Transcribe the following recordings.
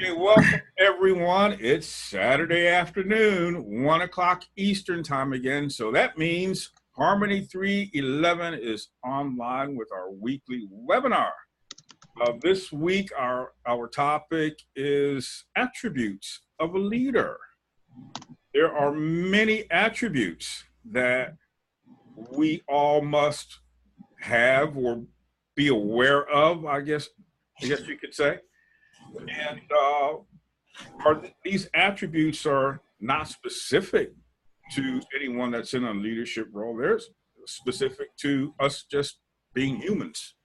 Okay, welcome everyone. It's Saturday afternoon, 1 o'clock Eastern time again. So that means Harmony 311 is online with our weekly webinar. This week, our topic is attributes of a leader. There are many attributes that we all must have or be aware of, I guess you could say. And these attributes are not specific to anyone that's in a leadership role. They're specific to us just being humans,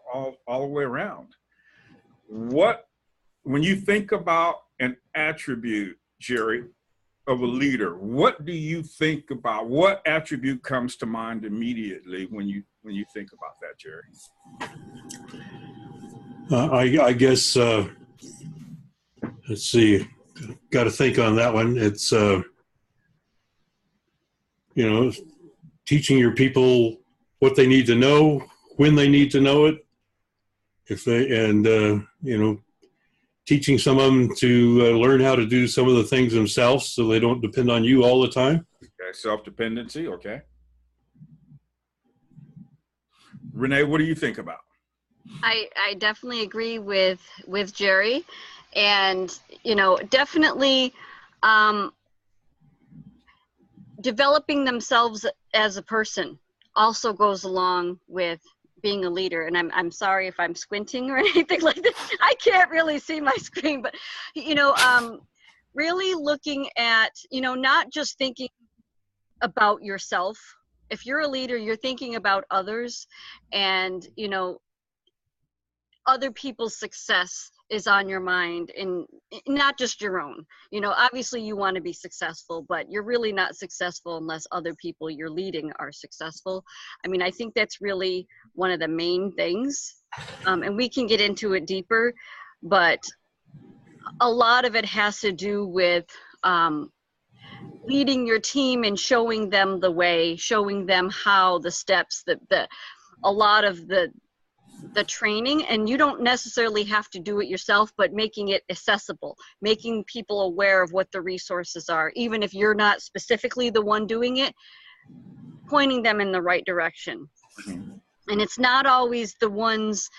all the way around. When you think about an attribute, Jerry, of a leader, what do you think about? What attribute comes to mind immediately when you think about that, Jerry? I guess, let's see, got to think on that one. It's, teaching your people what they need to know, when they need to know it, teaching some of them to learn how to do some of the things themselves so they don't depend on you all the time. Okay, self-dependency, okay. Renee, what do you think about? I definitely agree with Jerry, and definitely developing themselves as a person also goes along with being a leader. And I'm sorry if I'm squinting or anything like that. I can't really see my screen, but really looking at not just thinking about yourself. If you're a leader, you're thinking about others, and other people's success is on your mind, and not just your own. Obviously you want to be successful, but you're really not successful unless other people you're leading are successful. I think that's really one of the main things, and we can get into it deeper, but a lot of it has to do with leading your team and showing them the way, showing them how the steps, a lot of the training, and you don't necessarily have to do it yourself, but making it accessible, making people aware of what the resources are, even if you're not specifically the one doing it, pointing them in the right direction. And it's not always the ones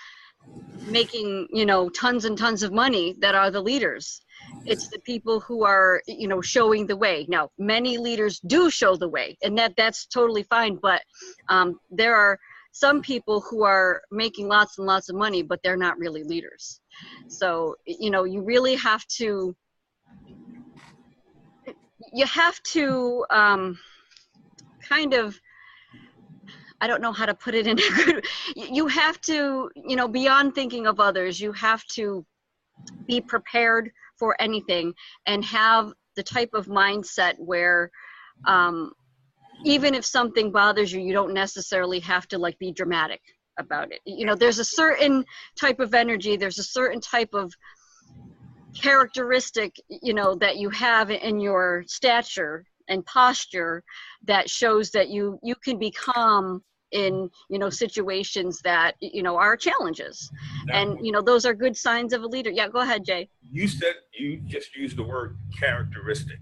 making tons and tons of money that are the leaders. It's the people who are showing the way. Now, many leaders do show the way, and that's totally fine, but there are some people who are making lots and lots of money, but they're not really leaders. So, you really have to, kind of, I don't know how to put it in a good, you have to, beyond thinking of others, you have to be prepared for anything and have the type of mindset where, even if something bothers you, you don't necessarily have to be dramatic about it. There's a certain type of energy, there's a certain type of characteristic, that you have in your stature and posture that shows that you can be calm in, situations that, are challenges. And, those are good signs of a leader. Yeah, go ahead, Jay. You just used the word characteristic.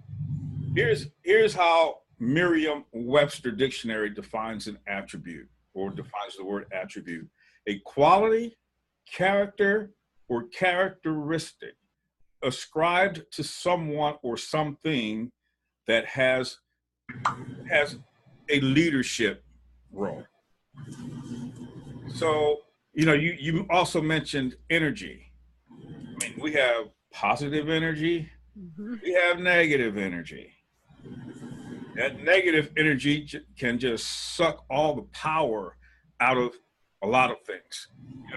Here's how Merriam-Webster dictionary defines an attribute, or defines the word attribute: a quality, character, or characteristic ascribed to someone or something that has a leadership role. So, you also mentioned energy. We have positive energy, we have negative energy. That negative energy can just suck all the power out of a lot of things.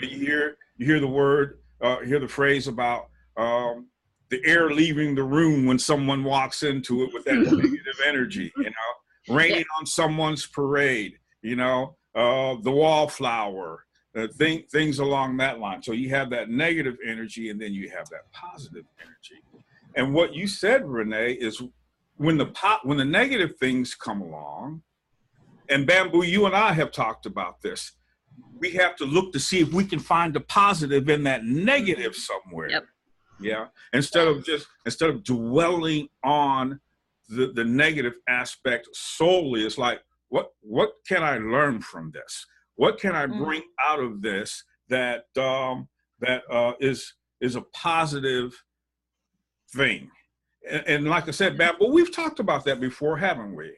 You hear the phrase about the air leaving the room when someone walks into it with that negative energy. Raining on someone's parade. The wallflower. Things along that line. So you have that negative energy, and then you have that positive energy. And what you said, Renee, is when the negative things come along, and Bamboo, you and I have talked about this, we have to look to see if we can find the positive in that negative somewhere. Yep. Yeah. Instead of dwelling on the negative aspect solely, it's like, what can I learn from this? What can I bring out of this that is a positive thing? And like I said, Bab, but we've talked about that before, haven't we?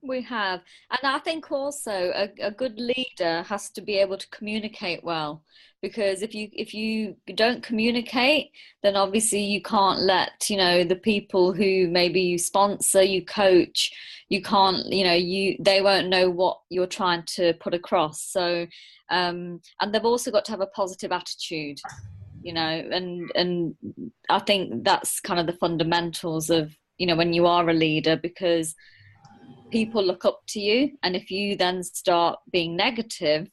We have. And I think also a good leader has to be able to communicate well, because if you don't communicate, then obviously you can't let, the people who maybe you sponsor, you coach, you can't, they won't know what you're trying to put across. So, and they've also got to have a positive attitude, and I think that's kind of the fundamentals of, when you are a leader, because people look up to you, and if you then start being negative,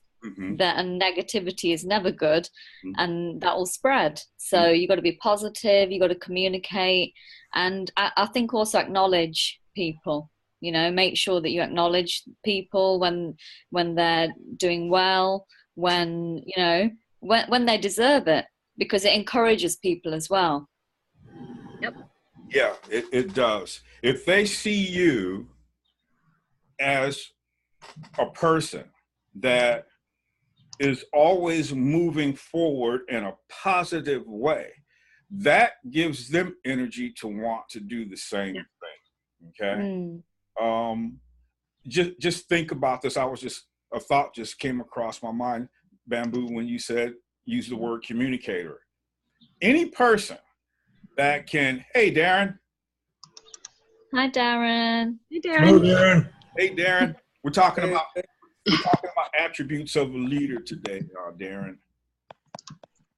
then negativity is never good, and that will spread. So you got to be positive, you got to communicate, and I think also acknowledge people. Make sure that you acknowledge people when they're doing well, when they deserve it, because it encourages people as well. Yep. Yeah, it does. If they see you as a person that is always moving forward in a positive way, that gives them energy to want to do the same thing. Okay. Just think about this. A thought just came across my mind, Bamboo, when you use the word communicator. Any person that can, hey Darren. Hi Darren. Hey Darren. Hello, Darren. Hey Darren. We're talking about attributes of a leader today, Darren.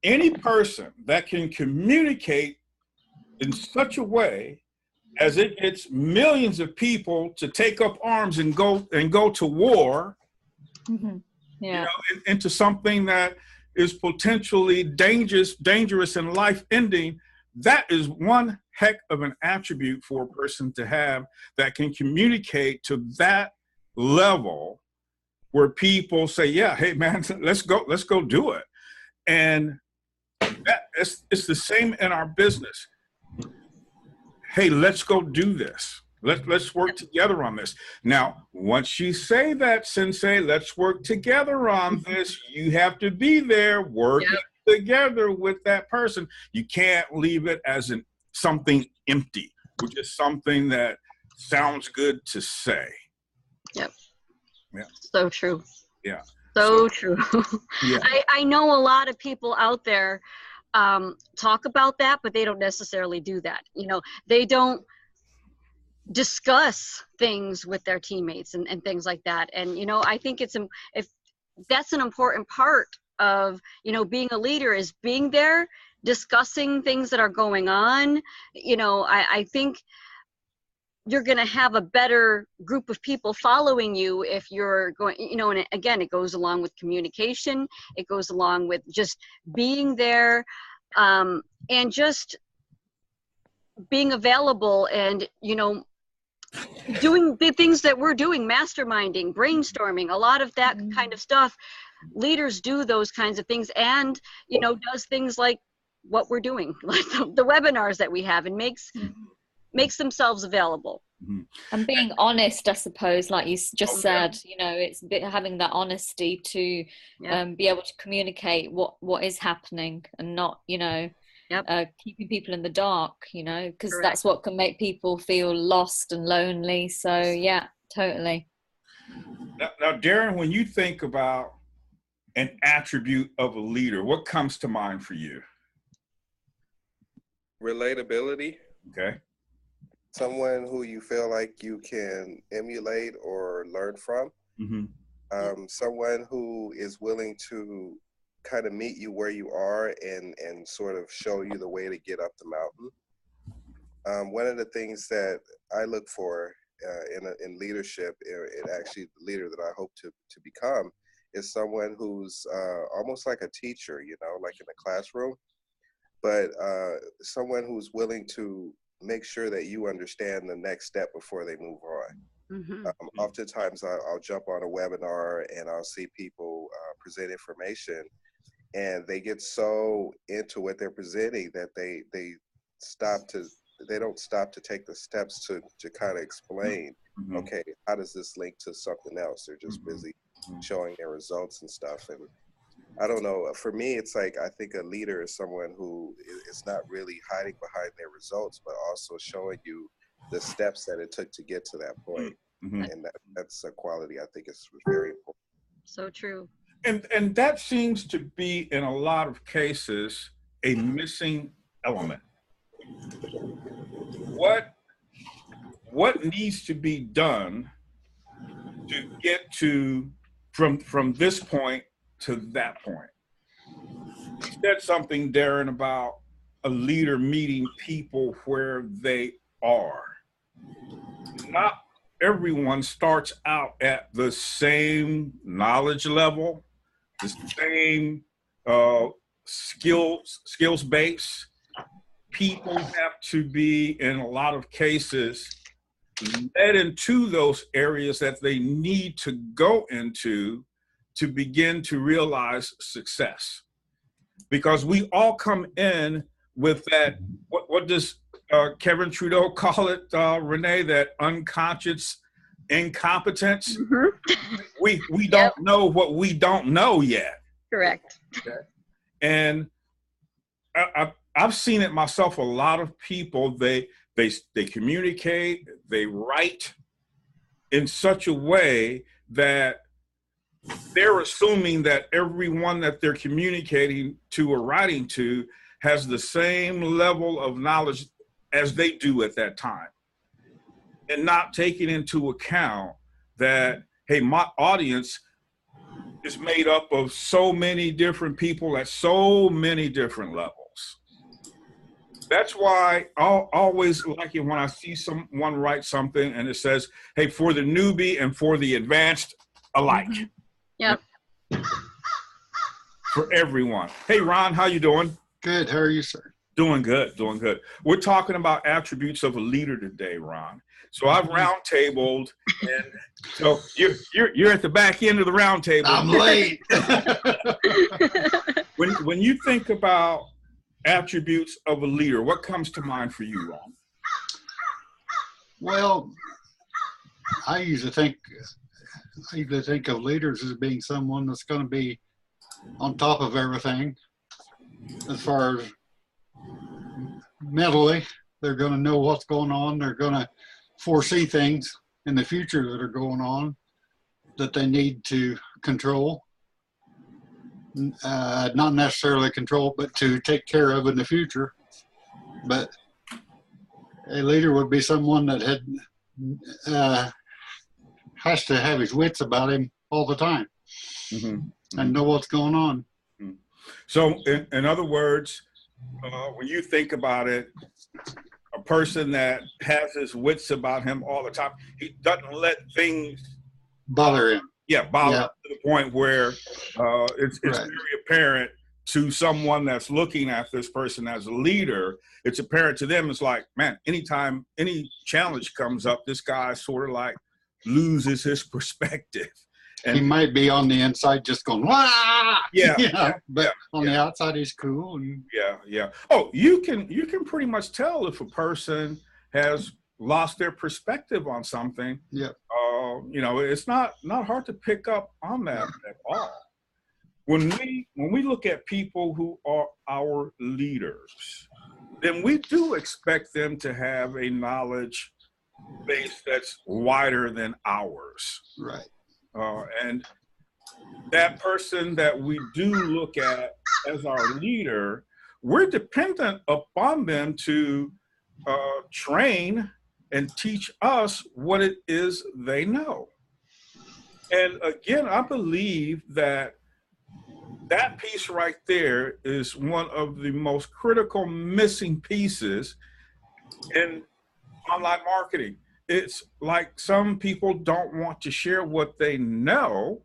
Any person that can communicate in such a way as it gets millions of people to take up arms and go to war, into something that is potentially dangerous and life-ending, that is one heck of an attribute for a person to have, that can communicate to that level where people say, yeah, hey man, let's go do it. And it's the same in our business. Hey, let's go do this. Let's work together on this. Now, once you say that, Sensei, let's work together on this, you have to be there working together with that person. You can't leave it as something empty, which is something that sounds good to say. Yep. Yeah. So true. Yeah. So true. Yeah. I know a lot of people out there talk about that, but they don't necessarily do that. They don't discuss things with their teammates and things like that. And, I think if that's an important part of, being a leader, is being there, discussing things that are going on. I think you're going to have a better group of people following you if you're going, and again, it goes along with communication. It goes along with just being there, and just being available, and, doing the things that we're doing, masterminding, brainstorming, a lot of that kind of stuff. Leaders do those kinds of things, and, does things like what we're doing, like the webinars that we have, and makes themselves available. And being honest, I suppose, like you just said, it's having that honesty to be able to communicate what is happening, and not, keeping people in the dark, because that's what can make people feel lost and lonely. So yeah, totally. Now, Darren, when you think about an attribute of a leader, what comes to mind for you? Relatability. Okay. Someone who you feel like you can emulate or learn from. Someone who is willing to kind of meet you where you are and sort of show you the way to get up the mountain. One of the things that I look for in leadership, and actually the leader that I hope to become, is someone who's almost like a teacher, like in a classroom, but someone who's willing to make sure that you understand the next step before they move on. Oftentimes I'll jump on a webinar and I'll see people present information, and they get so into what they're presenting that they don't stop to take the steps to kind of explain, okay, how does this link to something else? They're just busy showing their results and stuff. And I don't know, for me, it's like, I think a leader is someone who is not really hiding behind their results, but also showing you the steps that it took to get to that point. And that's a quality I think is very important. So true. And that seems to be, in a lot of cases, a missing element. What needs to be done to get to from this point to that point? You said something, Darren, about a leader meeting people where they are. Not everyone starts out at the same knowledge level, the same skills base. People have to be, in a lot of cases, led into those areas that they need to go into to begin to realize success. Because we all come in with that, what does Kevin Trudeau call it, Renee, that unconscious incompetence? We don't know what we don't know yet. Correct. Okay? And I've seen it myself. A lot of people, they communicate, they write in such a way that they're assuming that everyone that they're communicating to or writing to has the same level of knowledge as they do at that time, and not taking into account that, hey, my audience is made up of so many different people at so many different levels. That's why I'll always like it when I see someone write something and it says, hey, for the newbie and for the advanced alike. Yep. For everyone. Hey, Ron, how you doing? Good. How are you, sir? Doing good, doing good. We're talking about attributes of a leader today, Ron. So I've roundtabled, and so you're at the back end of the roundtable. I'm late. When you think about attributes of a leader, what comes to mind for you, Ron? Well, I usually think of leaders as being someone that's going to be on top of everything. As far as mentally, they're going to know what's going on. They're going to foresee things in the future that are going on that they need to control. Not necessarily control, but to take care of in the future. But a leader would be someone that has to have his wits about him all the time and know what's going on. So in other words, when you think about it, a person that has his wits about him all the time, he doesn't let things bother him. Bother him to the point where it's very apparent to someone that's looking at this person as a leader. It's apparent to them. It's like, man, anytime any challenge comes up, this guy sort of like loses his perspective. And he might be on the inside just going, wah! But on the outside he's cool. And Oh, you can pretty much tell if a person has lost their perspective on something. It's not hard to pick up on that at all. When we look at people who are our leaders, then we do expect them to have a knowledge base that's wider than ours. Right. And that person that we do look at as our leader, we're dependent upon them to train and teach us what it is they know. And again, I believe that piece right there is one of the most critical missing pieces in online marketing. It's like some people don't want to share what they know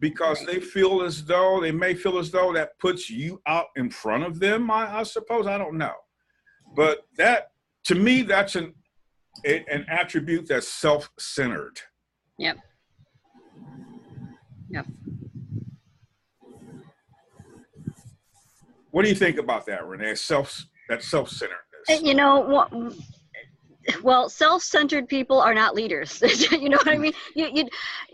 because they may feel as though that puts you out in front of them, I suppose. I don't know. But that, to me, that's an attribute that's self-centered. Yep. What do you think about that, Renee? That self-centeredness. You know, well, self-centered people are not leaders. You know what I mean?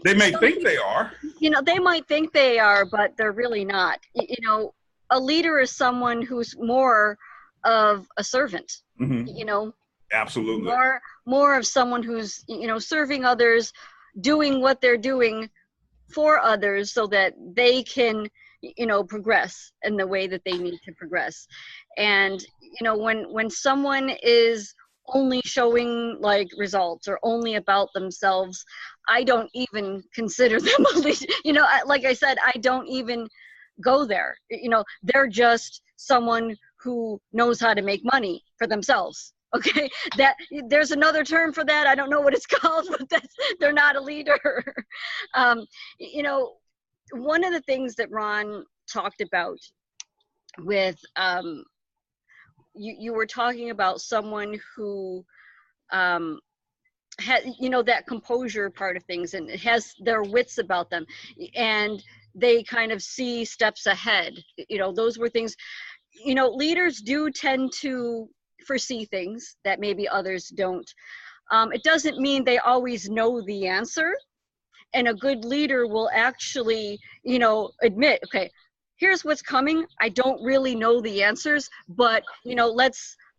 They may think they are. You know, they might think they are, but they're really not. You know, a leader is someone who's more of a servant. Mm-hmm. You know, absolutely. More of someone who's, you know, serving others, doing what they're doing for others so that they can, you know, progress in the way that they need to progress. And, you know, when someone is only showing like results or only about themselves, I don't even consider them a leader. You know, like I said, I don't even go there. You know, they're just someone who knows how to make money for themselves. Okay, that there's another term for that. I don't know what it's called, but they're not a leader. You know, one of the things that Ron talked about with you were talking about someone who had, you know, that composure part of things, and it has their wits about them, and they kind of see steps ahead. You know, those were things, you know, leaders do tend to foresee things that maybe others don't. It doesn't mean they always know the answer, and a good leader will actually, you know, admit, okay, here's what's coming. I don't really know the answers, but, you know,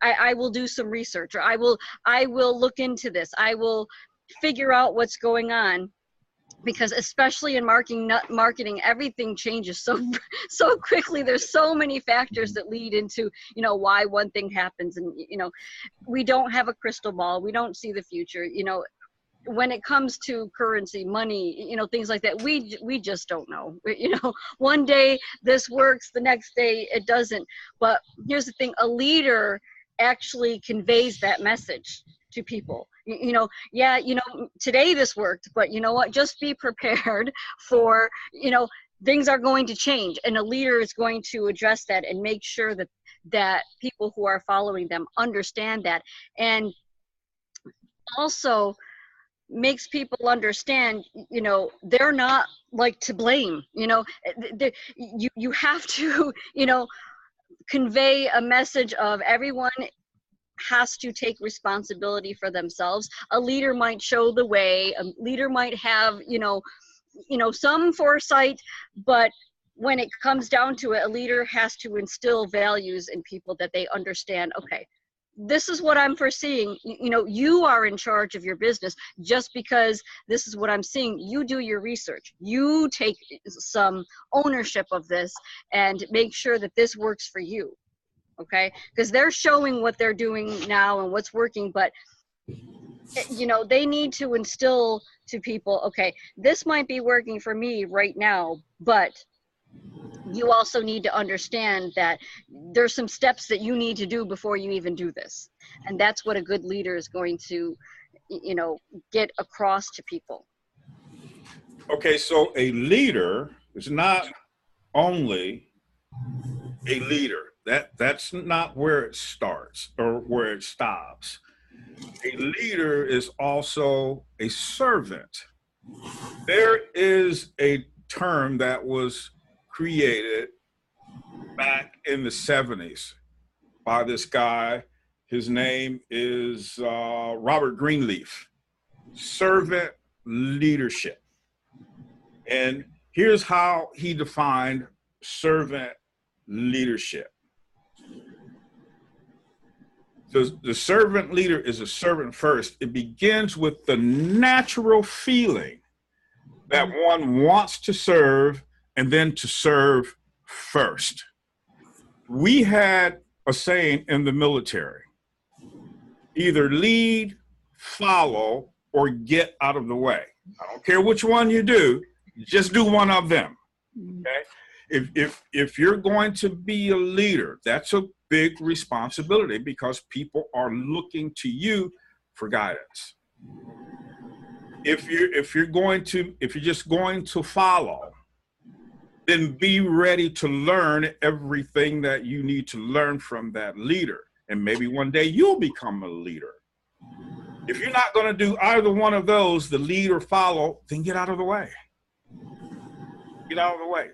I will do some research, or I will look into this. I will figure out what's going on, because especially in marketing, everything changes so quickly. There's so many factors that lead into, you know, why one thing happens. And, you know, we don't have a crystal ball. We don't see the future. You know, when it comes to currency, money, you know, things like that, we just don't know. You know, one day this works, the next day it doesn't. But here's the thing, a leader actually conveys that message to people. You know, yeah, you know, today this worked, but you know what, just be prepared for, you know, things are going to change, and a leader is going to address that and make sure that people who are following them understand that, and also makes people understand, you know, they're not like to blame. You know, you have to, you know, convey a message of everyone has to take responsibility for themselves. A leader might show the way, a leader might have, you know, some foresight, but when it comes down to it, a leader has to instill values in people that they understand, okay, this is what I'm foreseeing. You know, you are in charge of your business. Just because this is what I'm seeing, you do your research. You take some ownership of this and make sure that this works for you. Okay? Because they're showing what they're doing now and what's working, but, you know, they need to instill to people, okay, this might be working for me right now, but you also need to understand that there's some steps that you need to do before you even do this. And that's what a good leader is going to, you know, get across to people. Okay, so a leader is not only a leader. That's not where it starts or where it stops. A leader is also a servant. There is a term that was created back in the 70s by this guy. His name is Robert Greenleaf. Servant leadership. And here's how he defined servant leadership. So the servant leader is a servant first. It begins with the natural feeling that one wants to serve, and then to serve first. We had a saying in the military, either lead, follow, or get out of the way. I don't care which one you do, just do one of them. Okay? If you're going to be a leader, that's a big responsibility, because people are looking to you for guidance. If you're just going to follow, then be ready to learn everything that you need to learn from that leader. And maybe one day you'll become a leader. If you're not going to do either one of those, the lead or follow, then get out of the way. Get out of the way.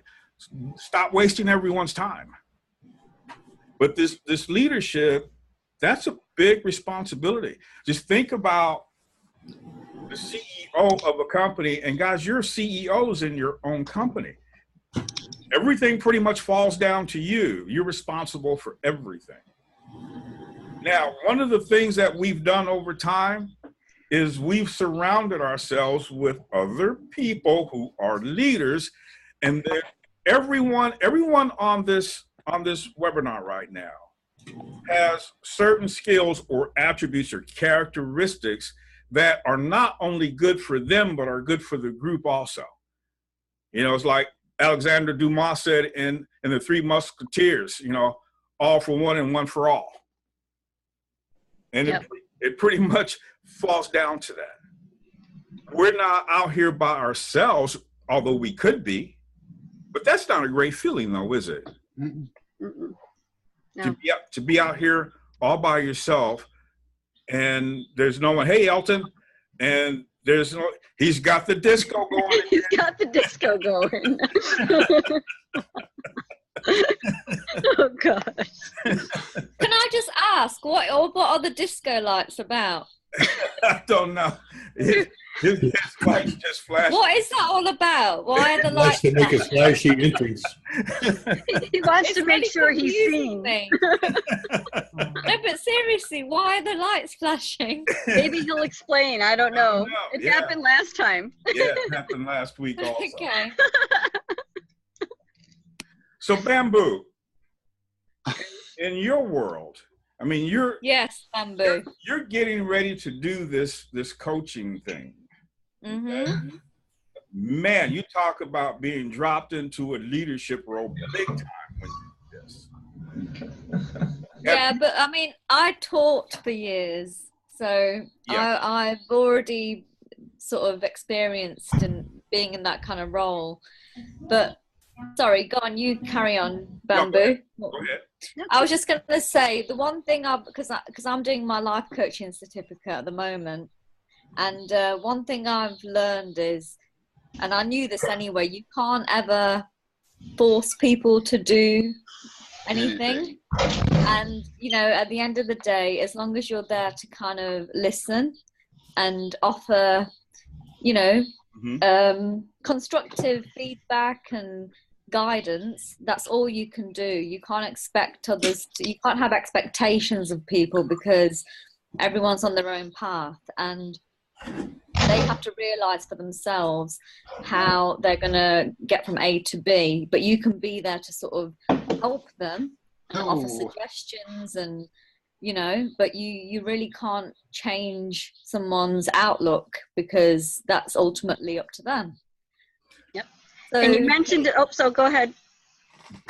Stop wasting everyone's time. But this leadership, that's a big responsibility. Just think about the CEO of a company, and guys, you're CEOs in your own company. Everything pretty much falls down to you. You're responsible for everything. Now, one of the things that we've done over time is we've surrounded ourselves with other people who are leaders, and everyone on this webinar right now has certain skills or attributes or characteristics that are not only good for them, but are good for the group also. You know, it's like Alexander Dumas said in the Three Musketeers, you know, all for one and one for all. And yep. It pretty much falls down to that. We're not out here by ourselves, although we could be, but that's not a great feeling though, is it? Mm-mm. No. To be out here all by yourself, and there's no one, hey Elton, and there's no, he's got the disco going. He's got the disco going. Oh gosh. Can I just ask, what are the disco lights about? I don't know. His lights just flash. What is that all about? Why are the lights to make a flashy entrance? He wants to make sure he's seen. No, but seriously, why are the lights flashing? Maybe he'll explain. I don't know. It happened last time. Yeah, it happened last week also. Okay. So Bamboo, in your world, I mean, yes, Bamboo. You're getting ready to do this coaching thing. Mm-hmm. Man, you talk about being dropped into a leadership role big time when you do this. Yeah, but I mean, I taught for years, so yeah. I've already sort of experienced in being in that kind of role. But sorry, go on, you carry on, Bamboo. No, go ahead. I was just going to say the one thing because I'm doing my life coaching certificate at the moment, and one thing I've learned is, and I knew this anyway, you can't ever force people to do anything. And you know, at the end of the day, as long as you're there to kind of listen and offer, you know, constructive feedback and guidance, that's all you can do. You can't expect others you can't have expectations of people, because everyone's on their own path, and they have to realize for themselves how they're going to get from A to B, but you can be there to sort of help them and offer suggestions, and you know, but you really can't change someone's outlook, because that's ultimately up to them. Yep. So, and you mentioned it. Oh, so go ahead.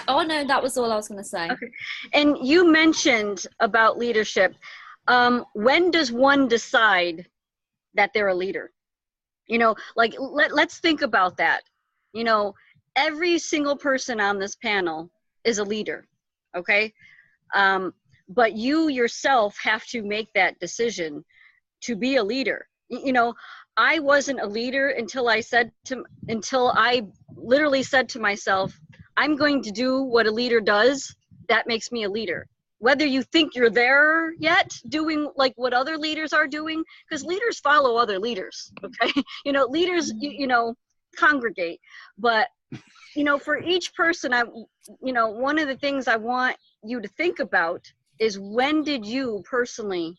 Oh no, that was all I was going to say. Okay. And you mentioned about leadership. When does one decide that they're a leader? You know, like let's think about that. You know, every single person on this panel is a leader. Okay. But you yourself have to make that decision to be a leader. You know, I wasn't a leader until I literally said to myself, I'm going to do what a leader does. That makes me a leader. Whether you think you're there yet, doing like what other leaders are doing, because leaders follow other leaders, okay? You know, leaders, you know, congregate. But, you know, for each person, one of the things I want you to think about is, when did you personally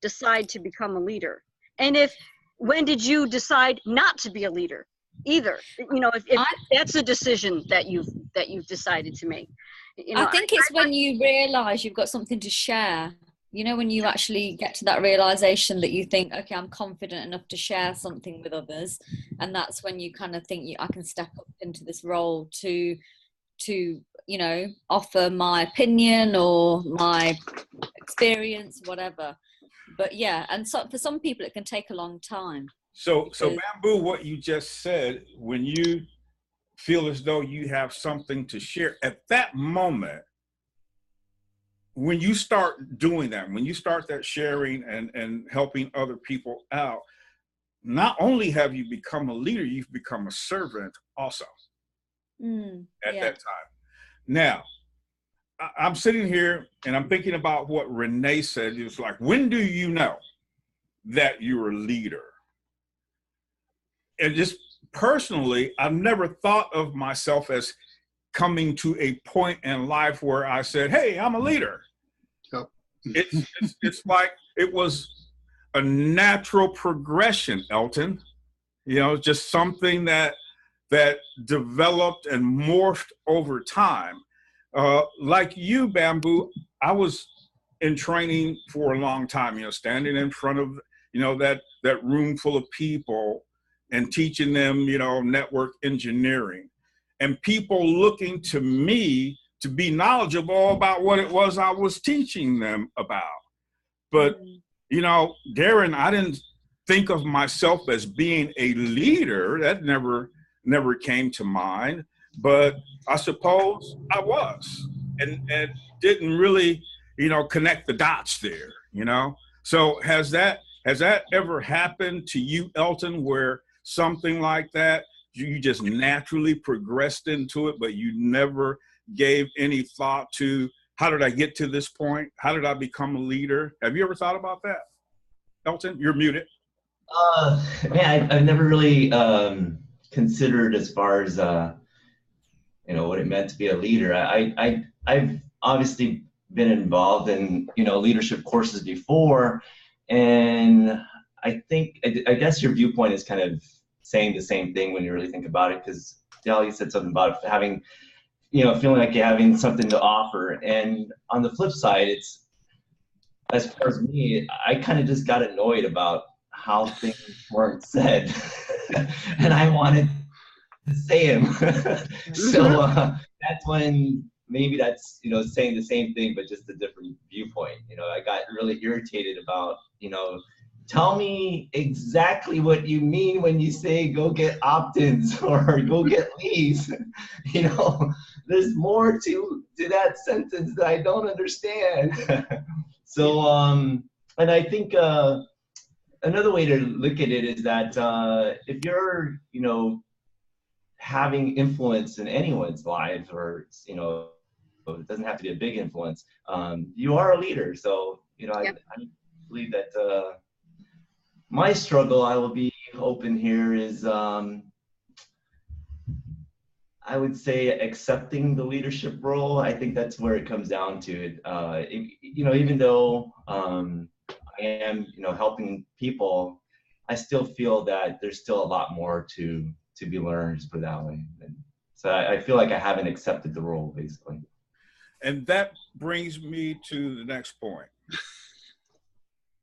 decide to become a leader? And when did you decide not to be a leader either? You know, if that's a decision that you've decided to make. You know, I think it's when you realize you've got something to share. You know, when you actually get to that realization that you think, okay, I'm confident enough to share something with others, and that's when you kind of think, I can step up into this role to you know, offer my opinion or my experience, whatever. But yeah, and so for some people it can take a long time. So Bamboo, what you just said, when you feel as though you have something to share at that moment, when you start doing that, when you start that sharing and helping other people out, not only have you become a leader, you've become a servant also at that time. Now, I'm sitting here and I'm thinking about what Renee said. It was like, when do you know that you're a leader? And just personally, I've never thought of myself as coming to a point in life where I said, hey, I'm a leader. Yep. It's like it was a natural progression, Elton. You know, just something that developed and morphed over time. Like you, Bamboo, I was in training for a long time, you know, standing in front of, you know, that room full of people and teaching them, you know, network engineering, and people looking to me to be knowledgeable about what it was I was teaching them about. But, you know, Darren, I didn't think of myself as being a leader. That never came to mind, but I suppose I was, and didn't really, you know, connect the dots there, you know? So has that ever happened to you, Elton, where something like that, you just naturally progressed into it, but you never gave any thought to, how did I get to this point? How did I become a leader? Have you ever thought about that? Elton, you're muted. Man, I've never really considered as far as you know, what it meant to be a leader. I've obviously been involved in, you know, leadership courses before, and I think, I guess your viewpoint is kind of saying the same thing when you really think about it, because Dale, you said something about having, you know, feeling like you're having something to offer. And on the flip side, it's, as far as me, I kind of just got annoyed about how things weren't said. And I wanted to say them. So that's when, maybe that's, you know, saying the same thing, but just a different viewpoint. You know, I got really irritated about, you know, tell me exactly what you mean when you say go get opt-ins or go get leads. You know, there's more to that sentence that I don't understand. So, and I think another way to look at it is that if you're, you know, having influence in anyone's life, or, you know, it doesn't have to be a big influence, you are a leader. So, you know, I believe that my struggle, I will be open here, is I would say accepting the leadership role. I think that's where it comes down to it. You know, even though I am, you know, helping people, I still feel that there's still a lot more to be learned, just put it that way. And so I feel like I haven't accepted the role, basically. And that brings me to the next point.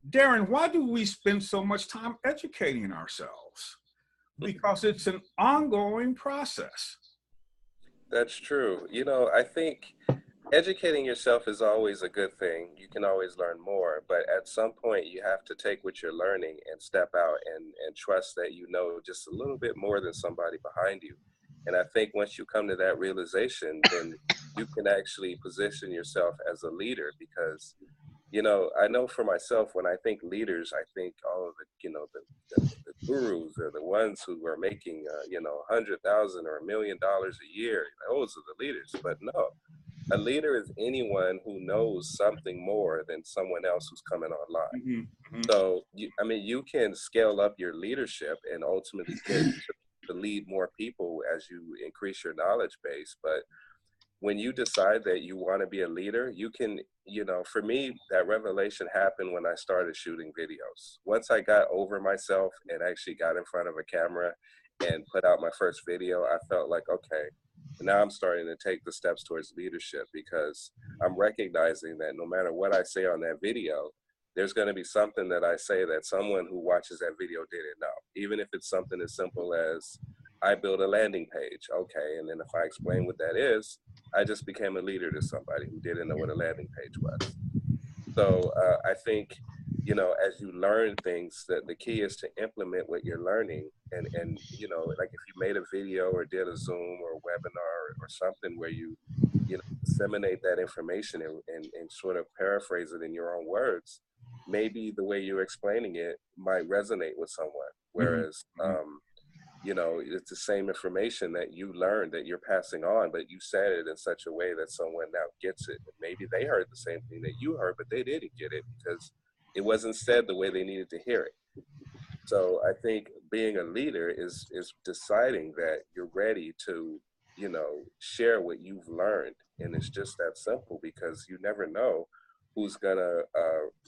Darren, why do we spend so much time educating ourselves? Because it's an ongoing process. That's true. You know, I think educating yourself is always a good thing. You can always learn more, but at some point you have to take what you're learning and step out and trust that you know just a little bit more than somebody behind you. And I think once you come to that realization, then you can actually position yourself as a leader, because, you know, I know for myself, when I think leaders, I think all of the, you know, the gurus are the ones who are making, you know, $100,000 or $1 million a year. Those are the leaders. But no, a leader is anyone who knows something more than someone else who's coming online. Mm-hmm. So, I mean, you can scale up your leadership and ultimately get to lead more people as you increase your knowledge base. But when you decide that you want to be a leader, you can, you know, for me, that revelation happened when I started shooting videos. Once I got over myself and actually got in front of a camera and put out my first video, I felt like, okay, now I'm starting to take the steps towards leadership, because I'm recognizing that no matter what I say on that video, there's going to be something that I say that someone who watches that video didn't know. Even if it's something as simple as, I built a landing page. Okay, and then if I explain what that is, I just became a leader to somebody who didn't know what a landing page was. So I think, you know, as you learn things, that the key is to implement what you're learning. And you know, like if you made a video or did a Zoom or a webinar or something where you know, disseminate that information and sort of paraphrase it in your own words, maybe the way you're explaining it might resonate with someone. Whereas, you know, it's the same information that you learned that you're passing on, but you said it in such a way that someone now gets it. And maybe they heard the same thing that you heard, but they didn't get it because it wasn't said the way they needed to hear it. So I think being a leader is deciding that you're ready to, you know, share what you've learned. And it's just that simple, because you never know who's gonna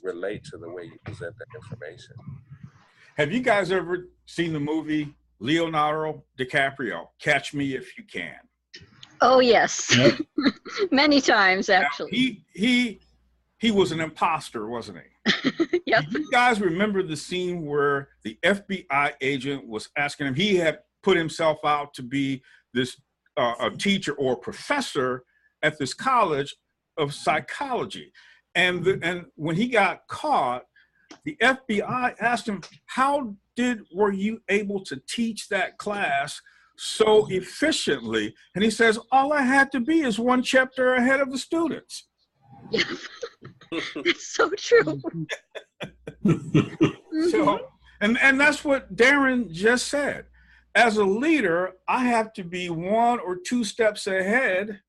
relate to the way you present that information. Have you guys ever seen the movie Leonardo DiCaprio, Catch Me If You Can? Oh, yes. Yep. Many times, actually. Now, he was an imposter, wasn't he? Yep. Do you guys remember the scene where the FBI agent was asking him, he had put himself out to be this a teacher or professor at this college of psychology. And when he got caught, the FBI asked him, how were you able to teach that class so efficiently? And he says, all I had to be is one chapter ahead of the students. Yeah. It's so true. So, and that's what Darren just said. As a leader, I have to be 1 or 2 steps ahead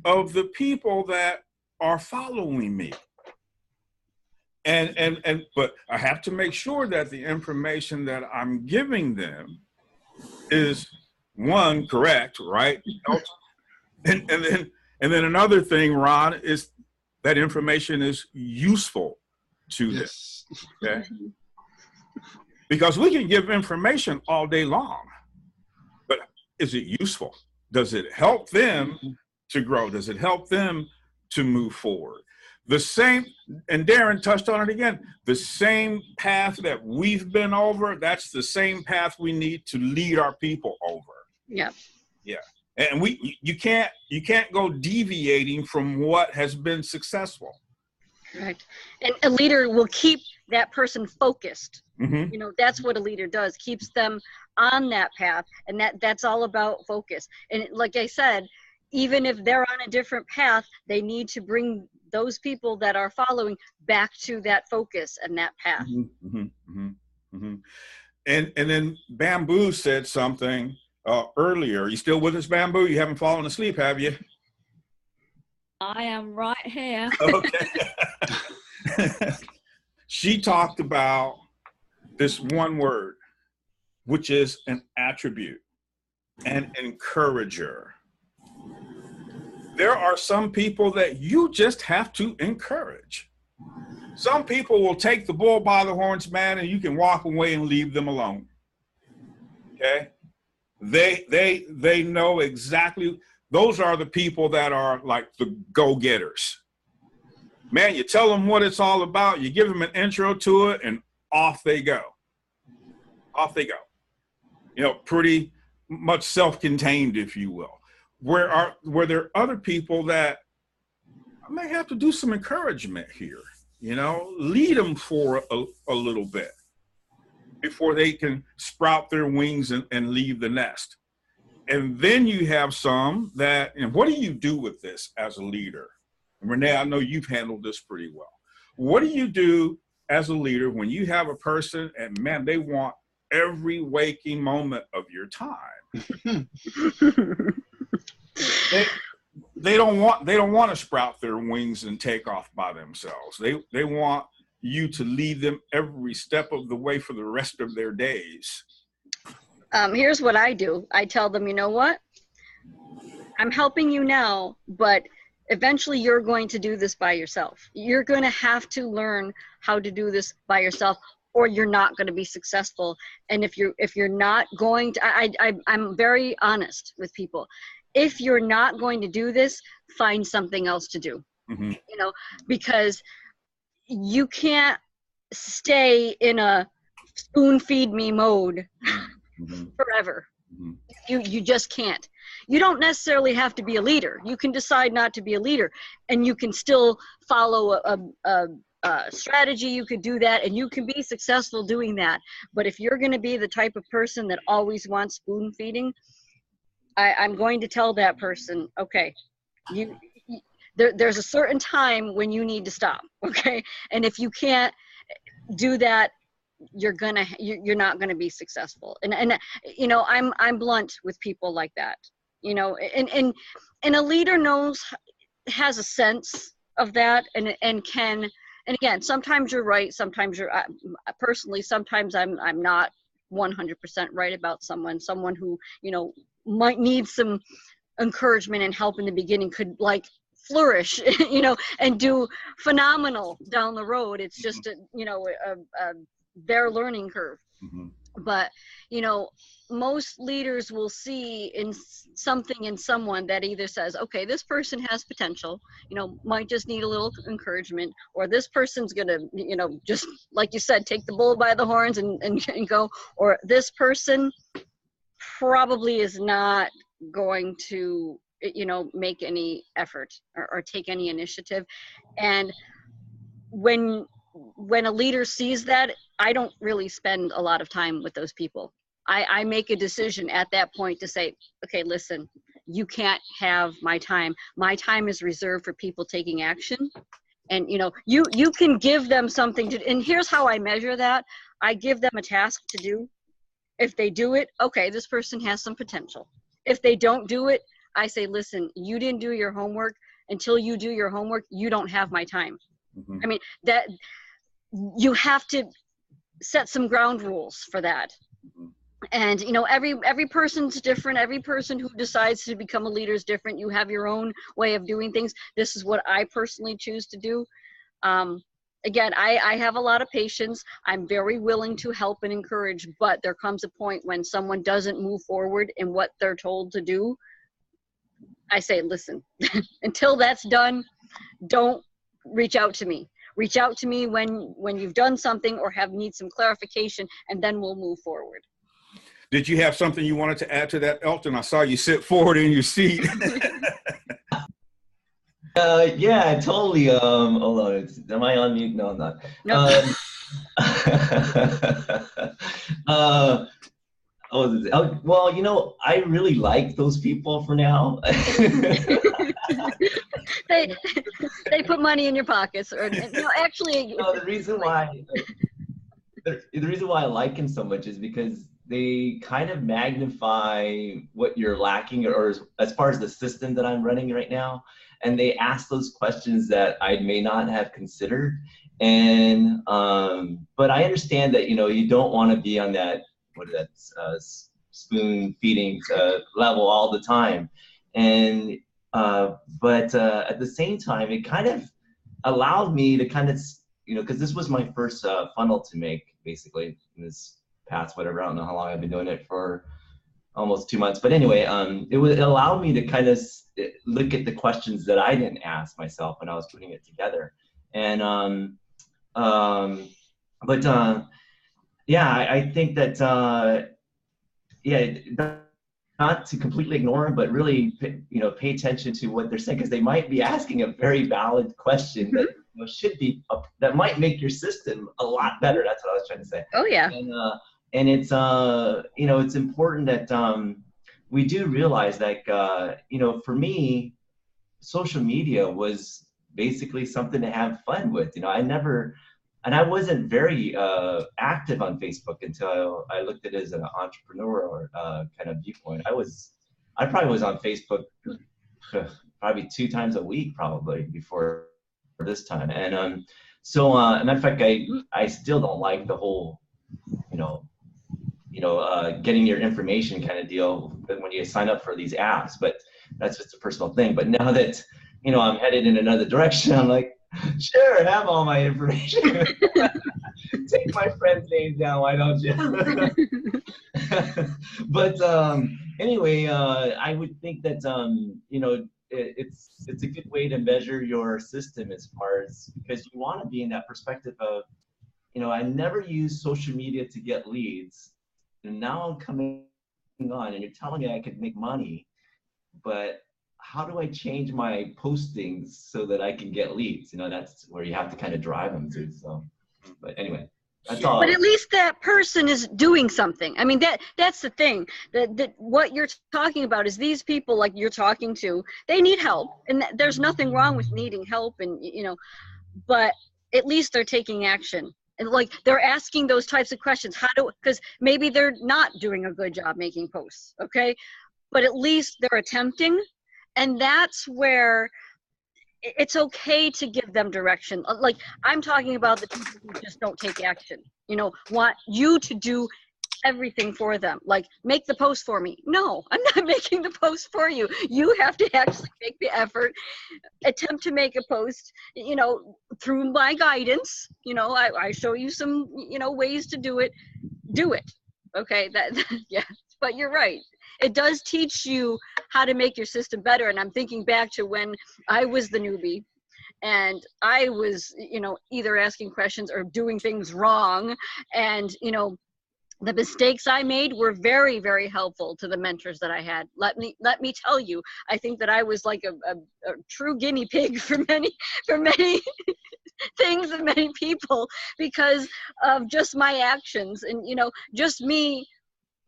of the people that are following me. But I have to make sure that the information that I'm giving them is, 1, correct, right? And then another thing, Ron, is that information is useful to them. Okay? Because we can give information all day long, but is it useful? Does it help them to grow? Does it help them to move forward? The same, and Darren touched on it again, the same path that we've been over, that's the same path we need to lead our people over. Yeah. Yeah. And you can't go deviating from what has been successful. Right. And a leader will keep that person focused. Mm-hmm. You know, that's what a leader does, keeps them on that path. And that's all about focus. And like I said, even if they're on a different path, they need to bring those people that are following back to that focus and that path. Mm-hmm. Mm-hmm. Mm-hmm. And then Bamboo said something earlier. You still with us, Bamboo? You haven't fallen asleep, have you? I am right here. Okay. She talked about this one word, which is an attribute, an encourager. There are some people that you just have to encourage. Some people will take the bull by the horns, man, and you can walk away and leave them alone. Okay? They know exactly. Those are the people that are like the go-getters. Man, you tell them what it's all about, you give them an intro to it, and off they go. Off they go. You know, pretty much self-contained, if you will. Where there are other people that I may have to do some encouragement here, you know, lead them for a little bit before they can sprout their wings and leave the nest. And then you have some that, and what do you do with this as a leader? And Renee, I know you've handled this pretty well. What do you do as a leader when you have a person and man, they want every waking moment of your time? They don't want to sprout their wings and take off by themselves. They want you to lead them every step of the way for the rest of their days. Here's what I do. I tell them, you know what? I'm helping you now, but eventually you're going to do this by yourself. You're going to have to learn how to do this by yourself, or you're not going to be successful. And if you're not going to, I'm very honest with people. If you're not going to do this, find something else to do. Mm-hmm. You know, because you can't stay in a spoon feed me mode Mm-hmm. forever. Mm-hmm. You just can't. You don't necessarily have to be a leader. You can decide not to be a leader, and you can still follow a strategy. You could do that, and you can be successful doing that. But if you're going to be the type of person that always wants spoon feeding, I'm going to tell that person, okay, there's a certain time when you need to stop, okay? And if you can't do that you're not gonna be successful. And you know, I'm blunt with people like that, you know, and a leader has a sense of that, and can, and again, sometimes you're right, sometimes you're personally, sometimes I'm not 100% right about someone who, you know, might need some encouragement and help in the beginning, could like flourish, you know, and do phenomenal down the road. It's just you know, their learning curve. Mm-hmm. But you know, most leaders will see in something in someone that either says, okay, this person has potential, you know, might just need a little encouragement, or this person's gonna, you know, just like you said, take the bull by the horns and go, or this person probably is not going to, you know, make any effort or take any initiative. And when a leader sees that, I don't really spend a lot of time with those people. I make a decision at that point to say, okay, listen, you can't have my time. My time is reserved for people taking action. And you know, you can give them something to, and here's how I measure that. I give them a task to do. If they do it, okay, this person has some potential. If they don't do it, I say, listen, you didn't do your homework. Until you do your homework, you don't have my time. Mm-hmm. I mean, that you have to set some ground rules for that. Mm-hmm. And you know, every person's different. Every person who decides to become a leader is different. You have your own way of doing things. This is what I personally choose to do. Again, I have a lot of patience. I'm very willing to help and encourage, but there comes a point when someone doesn't move forward in what they're told to do. I say, listen, until that's done, don't reach out to me. Reach out to me when you've done something or need some clarification, and then we'll move forward. Did you have something you wanted to add to that, Elton? I saw you sit forward in your seat. Yeah, totally. Hold on. Am I on mute? No, I'm not. Nope. Well, you know, I really like those people for now. they put money in your pockets, or you know, actually. No, the reason why I like him so much is because they kind of magnify what you're lacking, or as far as the system that I'm running right now, and they ask those questions that I may not have considered. And but I understand that, you know, you don't want to be on that spoon feeding level all the time, and but at the same time, it kind of allowed me to kind of, you know, because this was my first funnel to make, basically, in this past whatever, I don't know how long I've been doing it for, almost 2 months. But anyway, it allowed me to kind of look at the questions that I didn't ask myself when I was putting it together. And yeah, I think that yeah, not to completely ignore them, but really, you know, pay attention to what they're saying, because they might be asking a very valid question that, you know, should be that might make your system a lot better. That's what I was trying to say. Oh yeah. And it's you know, it's important that we do realize that you know, for me, social media was basically something to have fun with. You know, I wasn't very active on Facebook until I looked at it as an entrepreneur kind of viewpoint. I probably was on Facebook probably 2 times a week, probably, before this time. And so, as a matter of fact, I still don't like the whole, getting your information kind of deal when you sign up for these apps. But that's just a personal thing. But now that, you know, I'm headed in another direction, I'm like, sure, have all my information. Take my friend's name down, why don't you? But anyway, I would think that you know, it's a good way to measure your system, as far as, because you want to be in that perspective of, you know, I never used social media to get leads, and now I'm coming on and you're telling me I could make money, but how do I change my postings so that I can get leads? You know, that's where you have to kind of drive them to. So, but anyway, that's all. But at least that person is doing something. I mean, that's the thing. That what you're talking about is these people, like you're talking to, they need help, and there's nothing wrong with needing help, and you know, but at least they're taking action. And like they're asking those types of questions. Because maybe they're not doing a good job making posts, okay? But at least they're attempting. And that's where it's okay to give them direction. Like I'm talking about the people who just don't take action, want you to do everything for them. Like, make the post for me. No, I'm not making the post for you. You have to actually make the effort, attempt to make a post, through my guidance. I show you some, ways to do it. Do it. Okay, yeah, but you're right. It does teach you how to make your system better. And I'm thinking back to when I was the newbie and I was, either asking questions or doing things wrong. And, the mistakes I made were very, very helpful to the mentors that I had. Let me tell you, I think that I was like a true guinea pig for many things and many people because of just my actions and, just me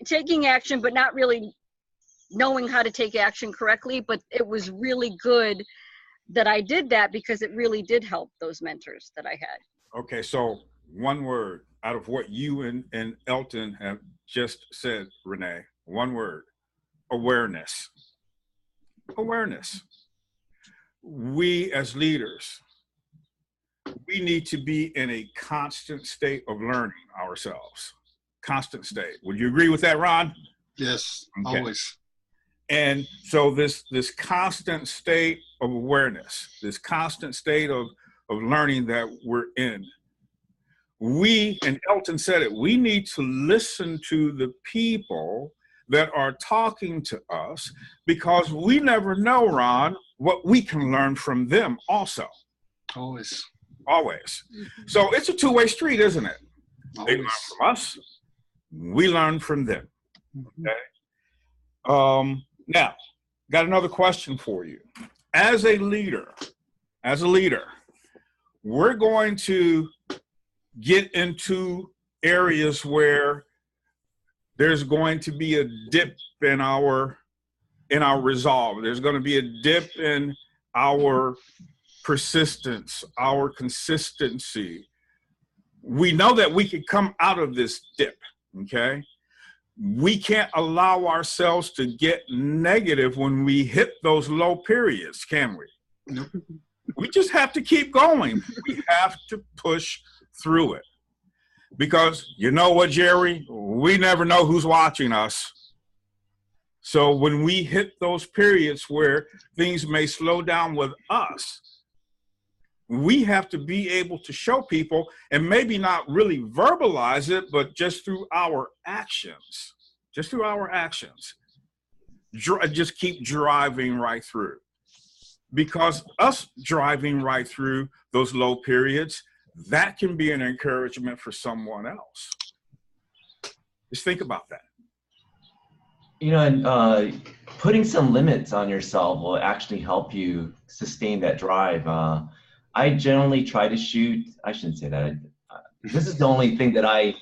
taking action, but not really knowing how to take action correctly. But it was really good that I did that because it really did help those mentors that I had. Okay, so one word out of what you and Elton have just said, Renee, one word: awareness. Awareness. We as leaders, we need to be in a constant state of learning ourselves. Constant state. Would you agree with that, Ron? Yes, okay. Always. And so this constant state of awareness, this constant state of learning that we're in, and Elton said it, we need to listen to the people that are talking to us because we never know, Ron, what we can learn from them also. Always. Always. So it's a two-way street, isn't it? Always. They learn from us, we learn from them. Okay. Now, got another question for you. As a leader, we're going to get into areas where there's going to be a dip in our resolve. There's going to be a dip in our persistence, our consistency. We know that we can come out of this dip, okay? We can't allow ourselves to get negative when we hit those low periods, can we? Nope. We just have to keep going. We have to push through it. Because you know what, Jerry? We never know who's watching us. So when we hit those periods where things may slow down with us, we have to be able to show people, and maybe not really verbalize it, but just through our actions, just keep driving right through. Because us driving right through those low periods, that can be an encouragement for someone else. Just think about that. And putting some limits on yourself will actually help you sustain that drive. I generally try to shoot. I shouldn't say that. This is the only thing that I